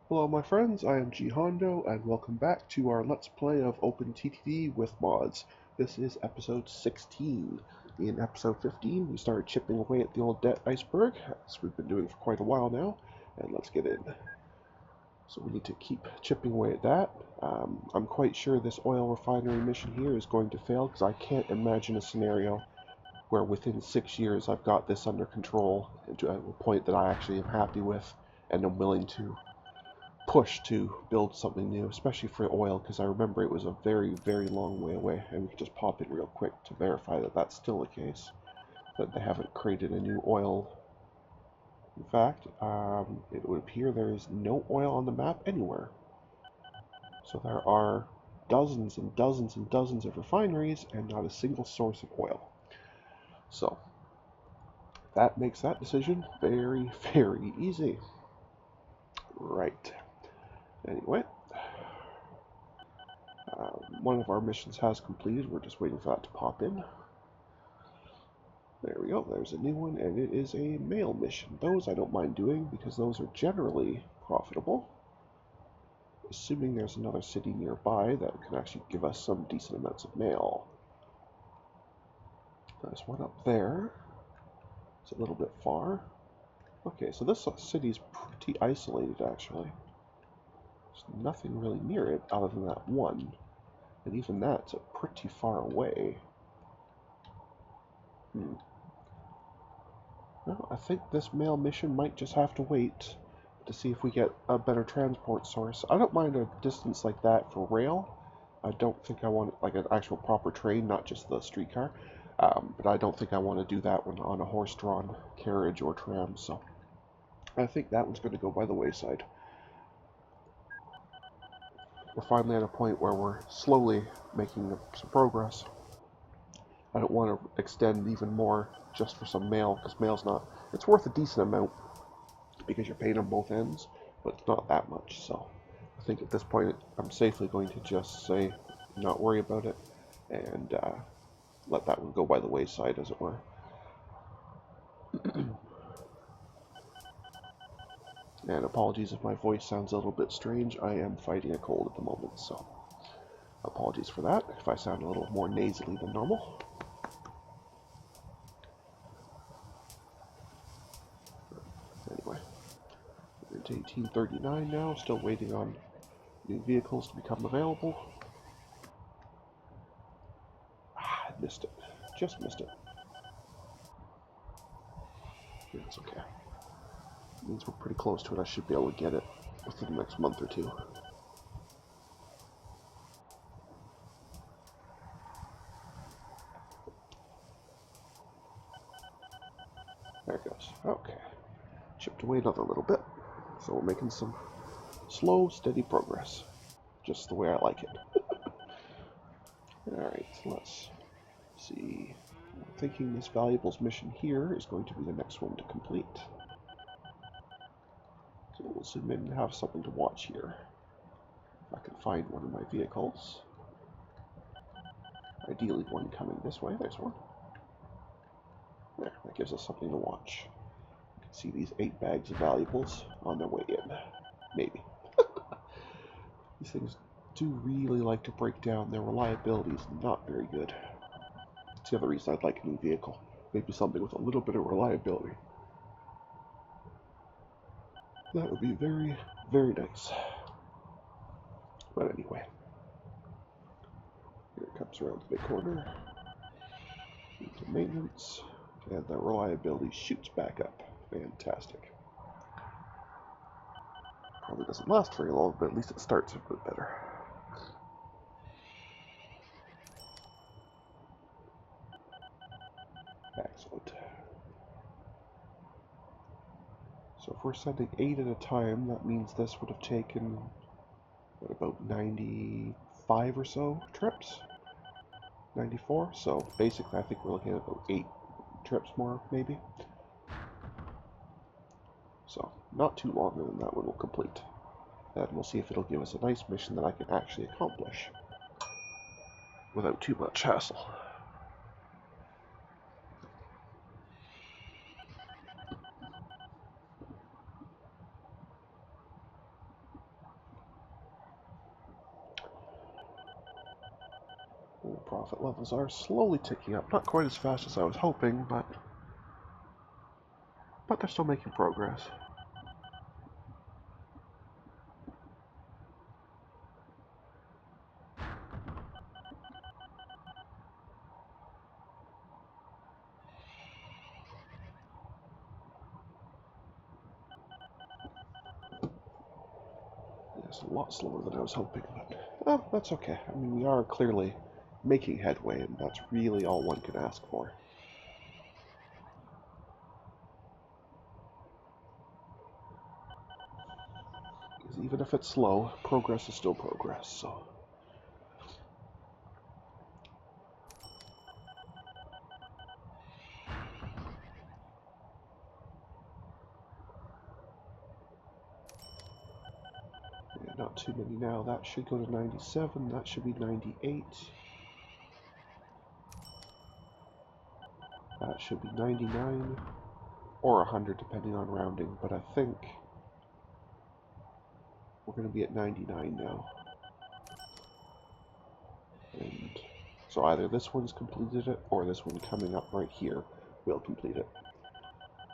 Hello my friends, I am G Hondo and welcome back to our Let's Play of OpenTTD with mods. This is episode 16. In episode 15 we started chipping away at the old debt iceberg, as we've been doing for quite a while now, and let's get in. So we need to keep chipping away at that. I'm quite sure this oil refinery mission here is going to fail because I can't imagine a scenario where within 6 years I've got this under control to a point that I actually am happy with and am willing to push to build something new, especially for oil, because I remember it was a very, very long way away, and we could just pop in real quick to verify that that's still the case, that they haven't created a new oil. In fact, it would appear there is no oil on the map anywhere. So there are dozens and dozens and dozens of refineries and not a single source of oil. So that makes that decision very, very easy. Right. Anyway, one of our missions has completed. We're just waiting for that to pop in. There we go. There's a new one, and it is a mail mission. Those I don't mind doing because those are generally profitable. Assuming there's another city nearby that can actually give us some decent amounts of mail. There's one up there. It's a little bit far. Okay, so this city's pretty isolated, actually. There's nothing really near it other than that one. And even that's pretty far away. Well, I think this mail mission might just have to wait to see if we get a better transport source. I don't mind a distance like that for rail. I don't think I want like an actual proper train, not just the streetcar. But I don't think I want to do that one on a horse-drawn carriage or tram, so I think that one's going to go by the wayside. We're finally at a point where we're slowly making some progress. I don't want to extend even more just for some mail, because mail's not, it's worth a decent amount because you're paying on both ends, but it's not that much. So I think at this point I'm safely going to just say not worry about it and let that one go by the wayside, as it were. And apologies if my voice sounds a little bit strange. I am fighting a cold at the moment, so apologies for that if I sound a little more nasally than normal. Anyway, we're into 1839 now, still waiting on new vehicles to become available. I missed it. Just missed it. It's okay. It means we're pretty close to it. I should be able to get it within the next month or two. There it goes. Okay. Chipped away another little bit. So we're making some slow, steady progress. Just the way I like it. Alright, so let's see. I'm thinking this valuables mission here is going to be the next one to complete. So we'll zoom in and have something to watch here. If I can find one of my vehicles. Ideally one coming this way. There's one. There, that gives us something to watch. You can see these 8 bags of valuables on their way in. Maybe. These things do really like to break down. Their reliability is not very good. That's the other reason I'd like a new vehicle. Maybe something with a little bit of reliability. That would be very, very nice. But anyway. Here it comes around the big corner. Into maintenance. And the reliability shoots back up. Fantastic. Probably doesn't last very long, but at least it starts a bit better. Excellent. So if we're sending 8 at a time, that means this would have taken, what, about 95 or so trips? 94? So basically I think we're looking at about 8 trips more, maybe. So not too long, and then that one will complete. And we'll see if it'll give us a nice mission that I can actually accomplish without too much hassle. profit levels are slowly ticking up. Not quite as fast as I was hoping, but they're still making progress. It's a lot slower than I was hoping, but well, that's okay. I mean, we are clearly making headway, and that's really all one can ask for. Because even if it's slow, progress is still progress, so... Yeah, not too many now. That should go to 97, that should be 98. That should be 99, or 100 depending on rounding, but I think we're going to be at 99 now. And so either this one's completed it, or this one coming up right here will complete it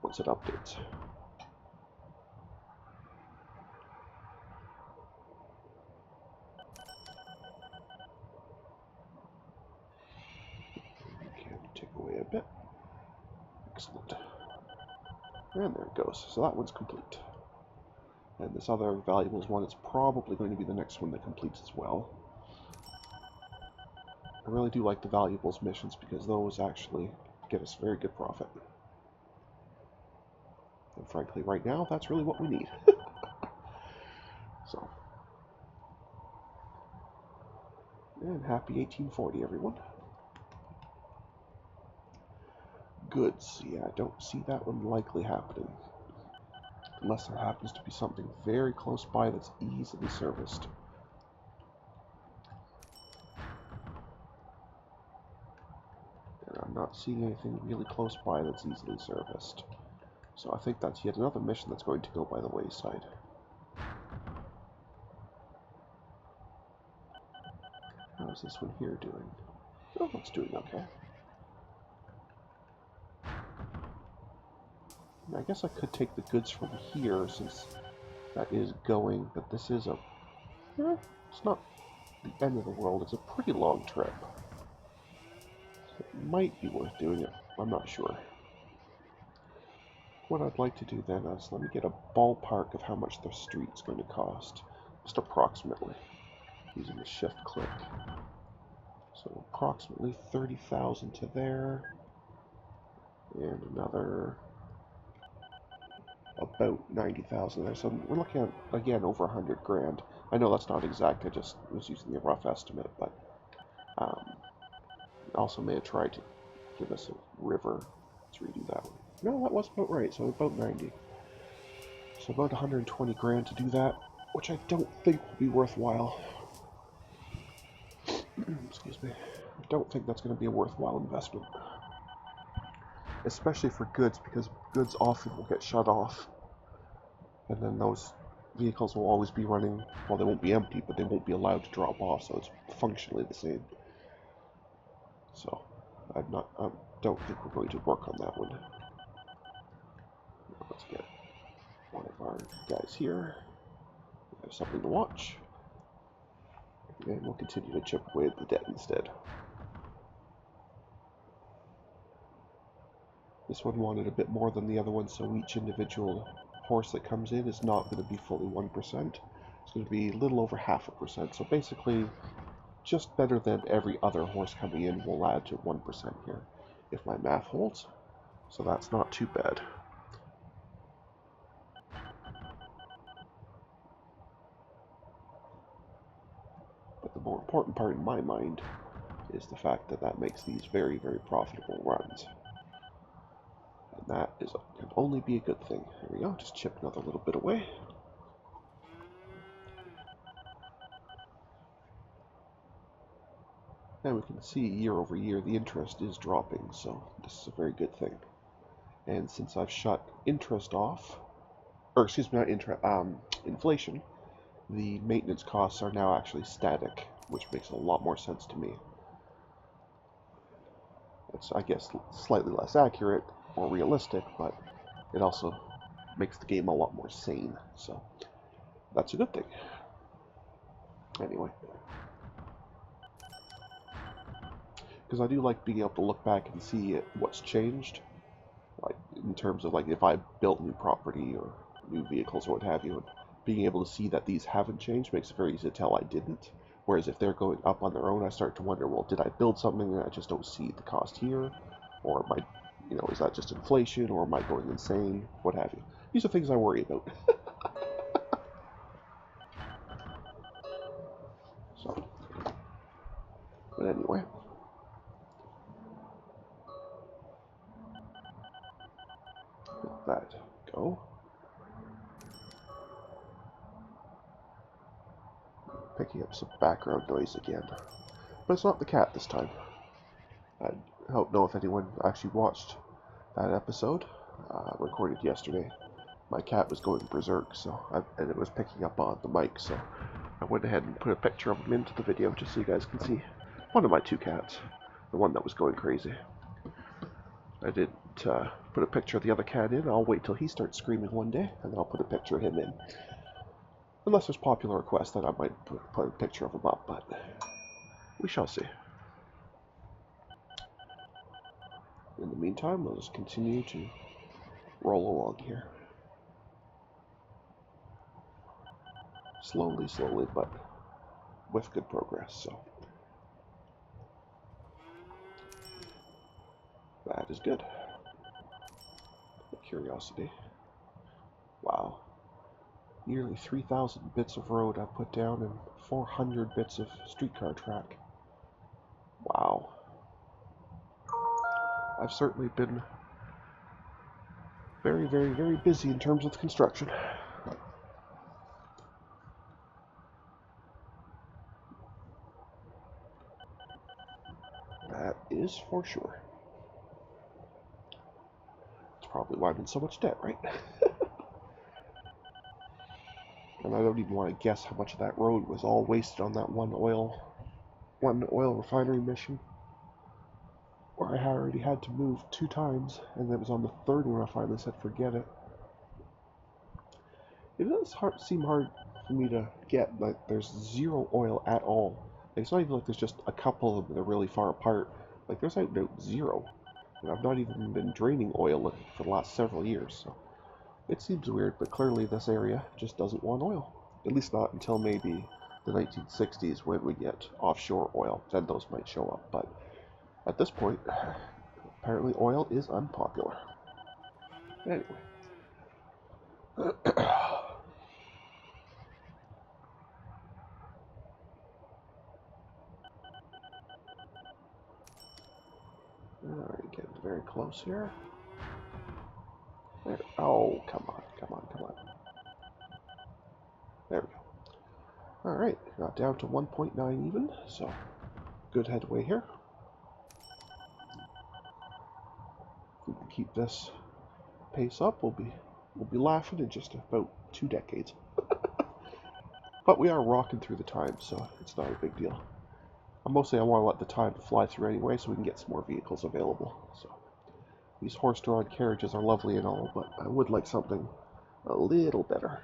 once it updates. We can take away a bit. Excellent. And there it goes. So that one's complete. And this other valuables one is probably going to be the next one that completes as well. I really do like the valuables missions because those actually get us very good profit. And frankly, right now, that's really what we need. So. And happy 1840, everyone. Goods. Yeah, I don't see that one likely happening. Unless there happens to be something very close by that's easily serviced. And I'm not seeing anything really close by that's easily serviced. So I think that's yet another mission that's going to go by the wayside. How's this one here doing? Oh, it's doing okay. I guess I could take the goods from here since that is going, but this is a... it's not the end of the world. It's a pretty long trip. So it might be worth doing it. I'm not sure. What I'd like to do then is let me get a ballpark of how much the street's going to cost. Just approximately. Using the shift click. So approximately 30,000 to there. And another about 90,000 there. So we're looking at, again, over 100 grand. I know that's not exact, I just was using a rough estimate, but also may have tried to give us a river. Let's redo that one. No, that was about right, so about 90. So about 120 grand to do that, which I don't think will be worthwhile. Excuse me. I don't think that's going to be a worthwhile investment. Especially for goods, because goods often will get shut off. And then those vehicles will always be running, well, they won't be empty, but they won't be allowed to drop off, so it's functionally the same. So, I don't think we're going to work on that one. Let's get one of our guys here. We have something to watch. And we'll continue to chip away at the debt instead. This one wanted a bit more than the other one, so each individual horse that comes in is not going to be fully 1%. It's going to be a little over 0.5%. So basically, just better than every other horse coming in will add to 1% here, if my math holds. So that's not too bad. But the more important part in my mind is the fact that that makes these very, very profitable runs. And that can only be a good thing. Here we go, just chip another little bit away. And we can see year over year the interest is dropping, so this is a very good thing. And since I've shut interest off, or excuse me, not interest, inflation, the maintenance costs are now actually static, which makes a lot more sense to me. It's, I guess, slightly less accurate, more realistic, but it also makes the game a lot more sane. So that's a good thing. Anyway, because I do like being able to look back and see what's changed, like in terms of like if I built new property or new vehicles or what have you, and being able to see that these haven't changed makes it very easy to tell I didn't. Whereas if they're going up on their own, I start to wonder, well, did I build something and I just don't see the cost here, or am I, is that just inflation, or am I going insane, what have you? These are things I worry about. So, but anyway, let that go. Picking up some background noise again, but it's not the cat this time. I don't know if anyone actually watched that episode recorded yesterday. My cat was going berserk, and it was picking up on the mic, so I went ahead and put a picture of him into the video just so you guys can see one of my two cats, the one that was going crazy. I didn't put a picture of the other cat in. I'll wait till he starts screaming one day, and then I'll put a picture of him in. Unless there's popular requests, then I might put a picture of him up, but we shall see. In the meantime, we'll just continue to roll along here. Slowly, slowly, but with good progress, so that is good. Curiosity. Wow. Nearly 3,000 bits of road I put down and 400 bits of streetcar track. Wow. I've certainly been very, very, very busy in terms of construction. That is for sure. That's probably why I'm in so much debt, right? And I don't even want to guess how much of that road was all wasted on that one oil refinery mission, where I already had to move 2 times, and it was on the 3rd one I finally said forget it. It does seem hard for me to get, like, there's 0 oil at all. It's not even like there's just a couple of them that are really far apart. Like, there's like no 0. And I've not even been draining oil for the last several years, so it seems weird, but clearly this area just doesn't want oil. At least not until maybe the 1960s when we get offshore oil. Then those might show up, but at this point, apparently oil is unpopular. Anyway. Alright, getting very close here. There. Oh, come on, come on, come on. There we go. Alright, got down to 1.9 even, so good headway here. If we can keep this pace up, we'll be laughing in just about 2 decades. But we are rocking through the time, so it's not a big deal. Mostly I want to let the time fly through anyway so we can get some more vehicles available. So these horse-drawn carriages are lovely and all, but I would like something a little better.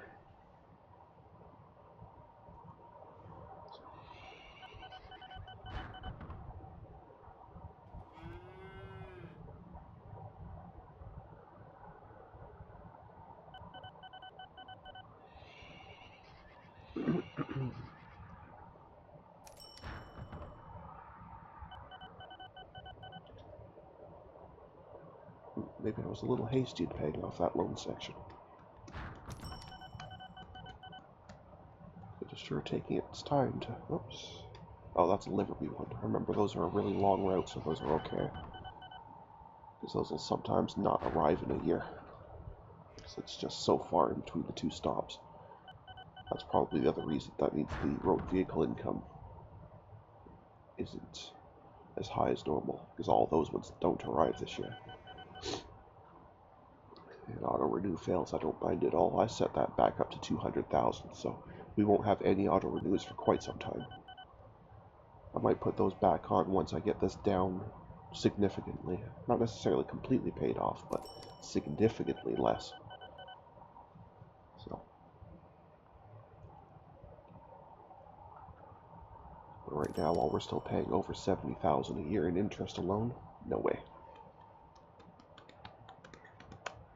Maybe I was a little hasty in paying off that loan section. It is sure taking its time to... Oops. Oh, that's a Liverpool one. Remember, those are a really long route, so those are okay. Because those will sometimes not arrive in a year. Because it's just so far in between the 2 stops. That's probably the other reason that means the road vehicle income isn't as high as normal. Because all those ones don't arrive this year. And auto renew fails, I don't mind at all. I set that back up to 200,000, so we won't have any auto renews for quite some time. I might put those back on once I get this down significantly. Not necessarily completely paid off, but significantly less. So, but right now, while we're still paying over $70,000 a year in interest alone, no way.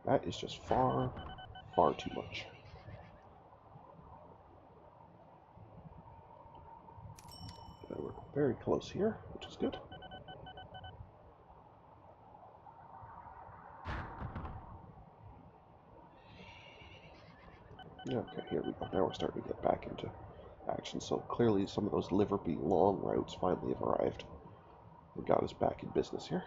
That is just far, far too much. We're very close here, which is good. Okay, here we go. Now we're starting to get back into action. So clearly some of those Liverpool long routes finally have arrived and got us back in business here.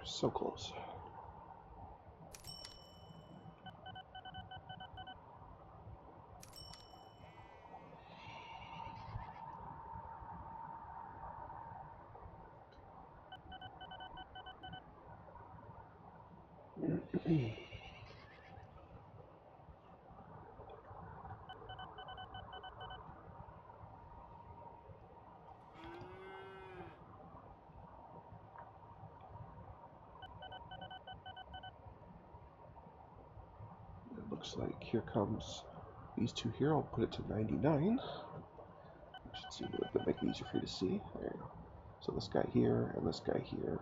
So close. It looks like here comes these two here. I'll put it to 99. Should see a little bit, make it easier for you to see. There you go. So this guy here and this guy here.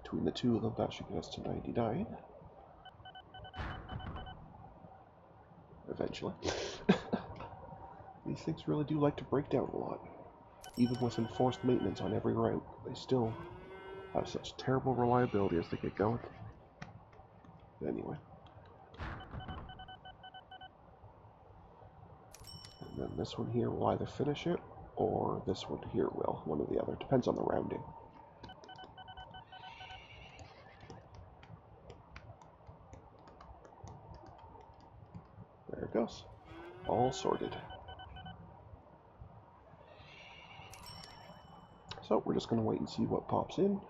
Between the two of them, that should get us to 99. Eventually. These things really do like to break down a lot. Even with enforced maintenance on every route, they still have such terrible reliability as they get going. Anyway. And then this one here will either finish it, or this one here will. One or the other. Depends on the rounding. There it goes. All sorted. So we're just going to wait and see what pops in,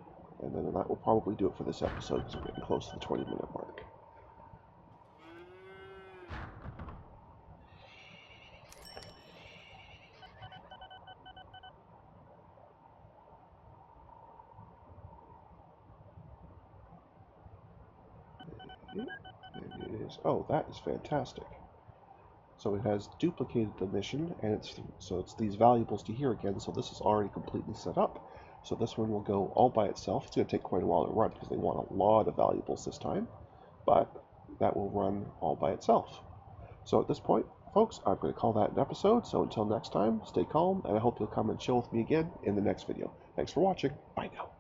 and then that will probably do it for this episode because we're getting close to the 20-minute mark. There it is. Oh, that is fantastic. So it has duplicated the mission, and it's these valuables to here again, so this is already completely set up. So this one will go all by itself. It's going to take quite a while to run because they want a lot of valuables this time, but that will run all by itself. So at this point, folks, I'm going to call that an episode. So until next time, stay calm, and I hope you'll come and chill with me again in the next video. Thanks for watching. Bye now.